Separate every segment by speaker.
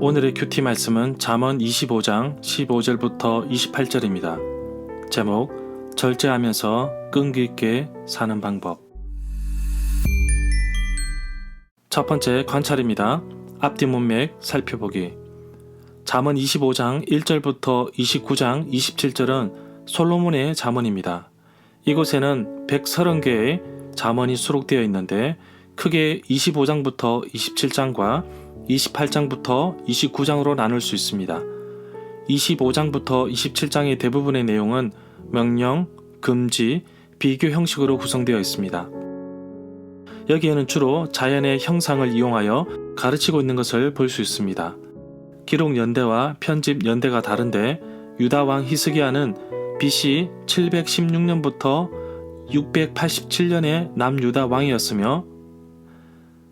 Speaker 1: 오늘의 큐티 말씀은 잠언 25장 15절부터 28절입니다. 제목, 절제하면서 끈기 있게 사는 방법. 첫 번째 관찰입니다. 앞뒤 문맥 살펴보기. 잠언 25장 1절부터 29장 27절은 솔로몬의 잠언입니다. 이곳에는 130개의 잠언이 수록되어 있는데 크게 25장부터 27장과 28장부터 29장으로 나눌 수 있습니다. 25장부터 27장의 대부분의 내용은 명령, 금지, 비교 형식으로 구성되어 있습니다. 여기에는 주로 자연의 형상을 이용하여 가르치고 있는 것을 볼 수 있습니다. 기록 연대와 편집 연대가 다른데 유다왕 히스기야는 BC 716년부터 687년의 남유다 왕이었으며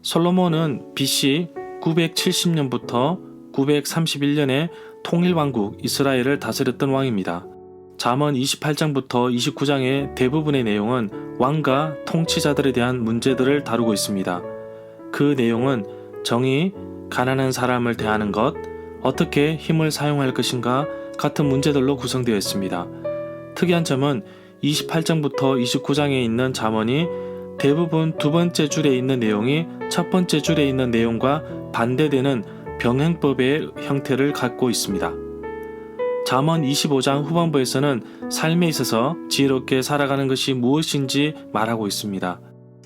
Speaker 1: 솔로몬은 BC 970년부터 931년에 통일왕국 이스라엘을 다스렸던 왕입니다. 잠언 28장부터 29장의 대부분의 내용은 왕과 통치자들에 대한 문제들을 다루고 있습니다. 그 내용은 정의, 가난한 사람을 대하는 것, 어떻게 힘을 사용할 것인가 같은 문제들로 구성되어 있습니다. 특이한 점은 28장부터 29장에 있는 잠언이 대부분 두 번째 줄에 있는 내용이 첫 번째 줄에 있는 내용과 반대되는 병행법의 형태를 갖고 있습니다. 잠언 25장 후반부에서는 삶에 있어서 지혜롭게 살아가는 것이 무엇인지 말하고 있습니다.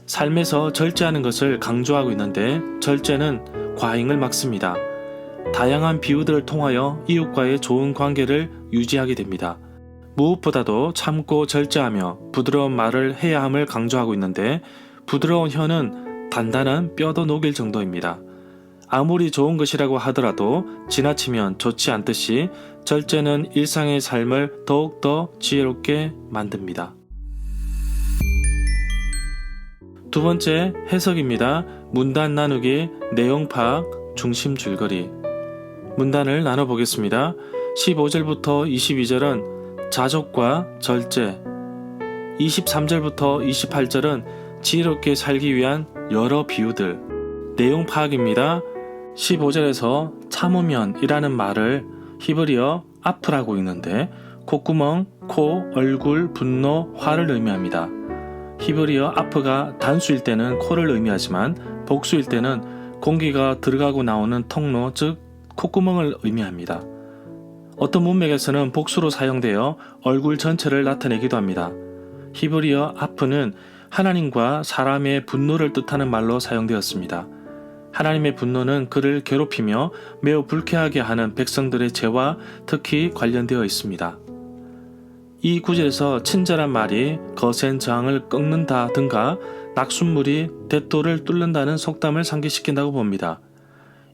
Speaker 1: 삶에서 절제하는 것을 강조하고 있는데 절제는 과잉을 막습니다. 다양한 비유들을 통하여 이웃과의 좋은 관계를 유지하게 됩니다. 무엇보다도 참고 절제하며 부드러운 말을 해야 함을 강조하고 있는데 부드러운 혀는 단단한 뼈도 녹일 정도입니다. 아무리 좋은 것이라고 하더라도 지나치면 좋지 않듯이 절제는 일상의 삶을 더욱더 지혜롭게 만듭니다. 두 번째 해석입니다. 문단 나누기, 내용 파악, 중심 줄거리. 문단을 나눠보겠습니다. 15절부터 22절은 자족과 절제, 23절부터 28절은 지혜롭게 살기 위한 여러 비유들, 내용 파악입니다. 15절에서 참으면이라는 말을 히브리어 아프라고 읽는데 콧구멍, 코, 얼굴, 분노, 화를 의미합니다. 히브리어 아프가 단수일 때는 코를 의미하지만 복수일 때는 공기가 들어가고 나오는 통로, 즉 콧구멍을 의미합니다. 어떤 문맥에서는 복수로 사용되어 얼굴 전체를 나타내기도 합니다. 히브리어 아프는 하나님과 사람의 분노를 뜻하는 말로 사용되었습니다. 하나님의 분노는 그를 괴롭히며 매우 불쾌하게 하는 백성들의 죄와 특히 관련되어 있습니다. 이 구절에서 친절한 말이 거센 저항을 꺾는다 든가 낙숫물이 대도를 뚫는다는 속담을 상기시킨다고 봅니다.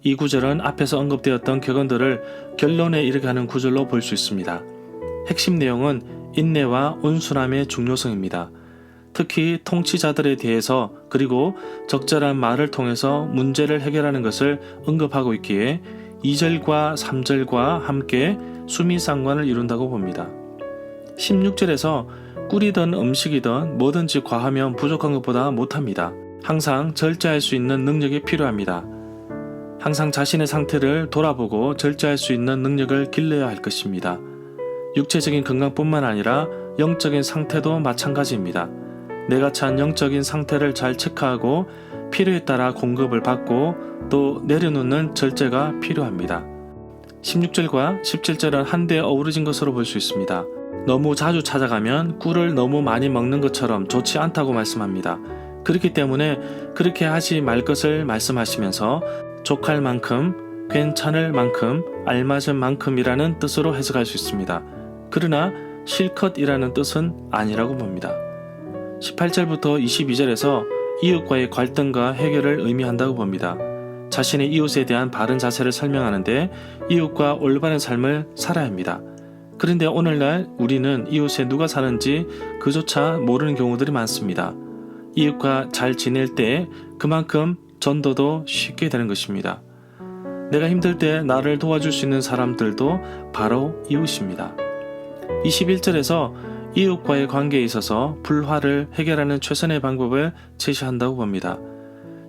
Speaker 1: 이 구절은 앞에서 언급되었던 격언들을 결론에 이르게 하는 구절로 볼 수 있습니다. 핵심 내용은 인내와 온순함의 중요성입니다. 특히 통치자들에 대해서 그리고 적절한 말을 통해서 문제를 해결하는 것을 언급하고 있기에 2절과 3절과 함께 수미상관을 이룬다고 봅니다. 16절에서 꿀이든 음식이든 뭐든지 과하면 부족한 것보다 못합니다. 항상 절제할 수 있는 능력이 필요합니다. 항상 자신의 상태를 돌아보고 절제할 수 있는 능력을 길러야 할 것입니다. 육체적인 건강뿐만 아니라 영적인 상태도 마찬가지입니다. 내가 처한 영적인 상태를 잘 체크하고 필요에 따라 공급을 받고 또 내려놓는 절제가 필요합니다. 16절과 17절은 한데 어우러진 것으로 볼 수 있습니다. 너무 자주 찾아가면 꿀을 너무 많이 먹는 것처럼 좋지 않다고 말씀합니다. 그렇기 때문에 그렇게 하지 말 것을 말씀하시면서 족할 만큼, 괜찮을 만큼, 알맞은 만큼이라는 뜻으로 해석할 수 있습니다. 그러나 실컷이라는 뜻은 아니라고 봅니다. 18절부터 22절에서 이웃과의 갈등과 해결을 의미한다고 봅니다. 자신의 이웃에 대한 바른 자세를 설명하는데 이웃과 올바른 삶을 살아야 합니다. 그런데 오늘날 우리는 이웃에 누가 사는지 그조차 모르는 경우들이 많습니다. 이웃과 잘 지낼 때 그만큼 전도도 쉽게 되는 것입니다. 내가 힘들 때 나를 도와줄 수 있는 사람들도 바로 이웃입니다. 21절에서 이웃과의 관계에 있어서 불화를 해결하는 최선의 방법을 제시한다고 봅니다.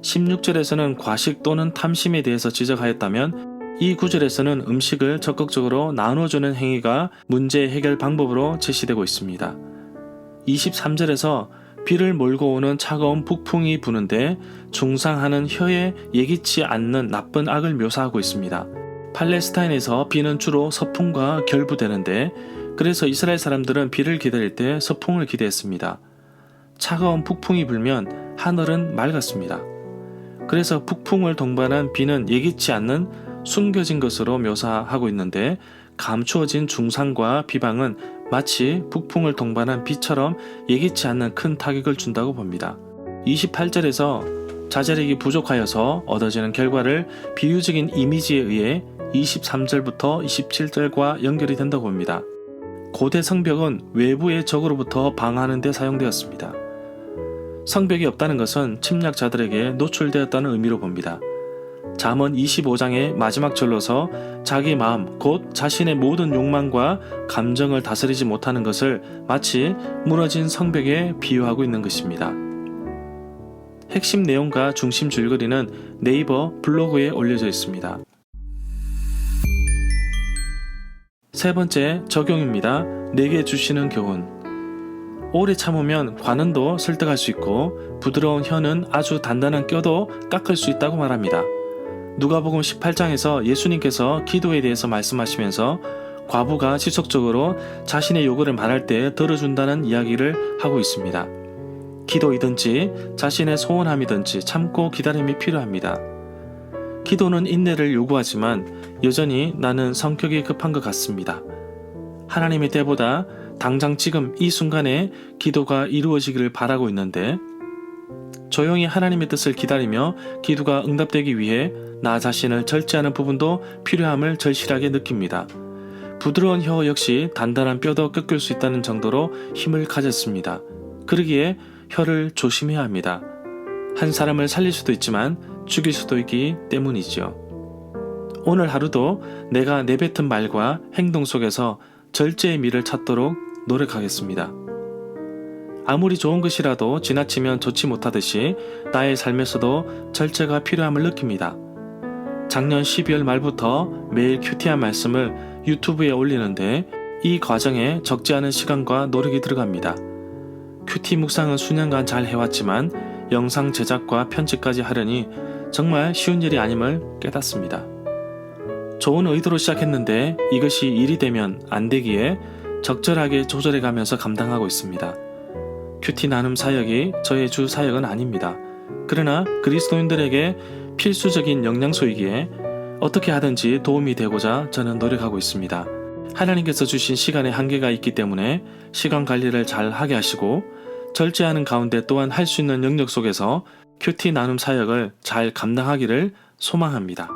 Speaker 1: 16절에서는 과식 또는 탐심에 대해서 지적하였다면 이 구절에서는 음식을 적극적으로 나눠주는 행위가 문제 해결 방법으로 제시되고 있습니다. 23절에서 비를 몰고 오는 차가운 북풍이 부는데 중상하는 혀에 예기치 않는 나쁜 악을 묘사하고 있습니다. 팔레스타인에서 비는 주로 서풍과 결부되는데 그래서 이스라엘 사람들은 비를 기다릴 때 서풍을 기대했습니다. 차가운 북풍이 불면 하늘은 맑았습니다. 그래서 북풍을 동반한 비는 예기치 않는 숨겨진 것으로 묘사하고 있는데 감추어진 중상과 비방은 마치 북풍을 동반한 비처럼 예기치 않는 큰 타격을 준다고 봅니다. 28절에서 자제력이 부족하여서 얻어지는 결과를 비유적인 이미지에 의해 23절부터 27절과 연결이 된다고 봅니다. 고대 성벽은 외부의 적으로부터 방어하는 데 사용되었습니다. 성벽이 없다는 것은 침략자들에게 노출되었다는 의미로 봅니다. 잠언 25장의 마지막 절로서 자기 마음 곧 자신의 모든 욕망과 감정을 다스리지 못하는 것을 마치 무너진 성벽에 비유하고 있는 것입니다. 핵심 내용과 중심 줄거리는 네이버 블로그에 올려져 있습니다. 세 번째 적용입니다. 내게 주시는 교훈. 오래 참으면 관은도 설득할 수 있고 부드러운 혀는 아주 단단한 뼈도 깎을 수 있다고 말합니다. 누가복음 18장에서 예수님께서 기도에 대해서 말씀하시면서 과부가 지속적으로 자신의 요구를 말할 때 들어준다는 이야기를 하고 있습니다. 기도이든지 자신의 소원함이든지 참고 기다림이 필요합니다. 기도는 인내를 요구하지만 여전히 나는 성격이 급한 것 같습니다. 하나님의 때보다 당장 지금 이 순간에 기도가 이루어지기를 바라고 있는데 조용히 하나님의 뜻을 기다리며 기도가 응답되기 위해 나 자신을 절제하는 부분도 필요함을 절실하게 느낍니다. 부드러운 혀 역시 단단한 뼈도 꺾일 수 있다는 정도로 힘을 가졌습니다. 그러기에 혀를 조심해야 합니다. 한 사람을 살릴 수도 있지만 죽일 수도 있기 때문이지요. 오늘 하루도 내가 내뱉은 말과 행동 속에서 절제의 미를 찾도록 노력하겠습니다. 아무리 좋은 것이라도 지나치면 좋지 못하듯이 나의 삶에서도 절제가 필요함을 느낍니다. 작년 12월 말부터 매일 큐티한 말씀을 유튜브에 올리는데 이 과정에 적지 않은 시간과 노력이 들어갑니다. 큐티 묵상은 수년간 잘 해왔지만 영상 제작과 편집까지 하려니 정말 쉬운 일이 아님을 깨닫습니다. 좋은 의도로 시작했는데 이것이 일이 되면 안 되기에 적절하게 조절해가면서 감당하고 있습니다. 큐티 나눔 사역이 저의 주 사역은 아닙니다. 그러나 그리스도인들에게 필수적인 영양소이기에 어떻게 하든지 도움이 되고자 저는 노력하고 있습니다. 하나님께서 주신 시간에 한계가 있기 때문에 시간 관리를 잘 하게 하시고 절제하는 가운데 또한 할 수 있는 영역 속에서 큐티 나눔 사역을 잘 감당하기를 소망합니다.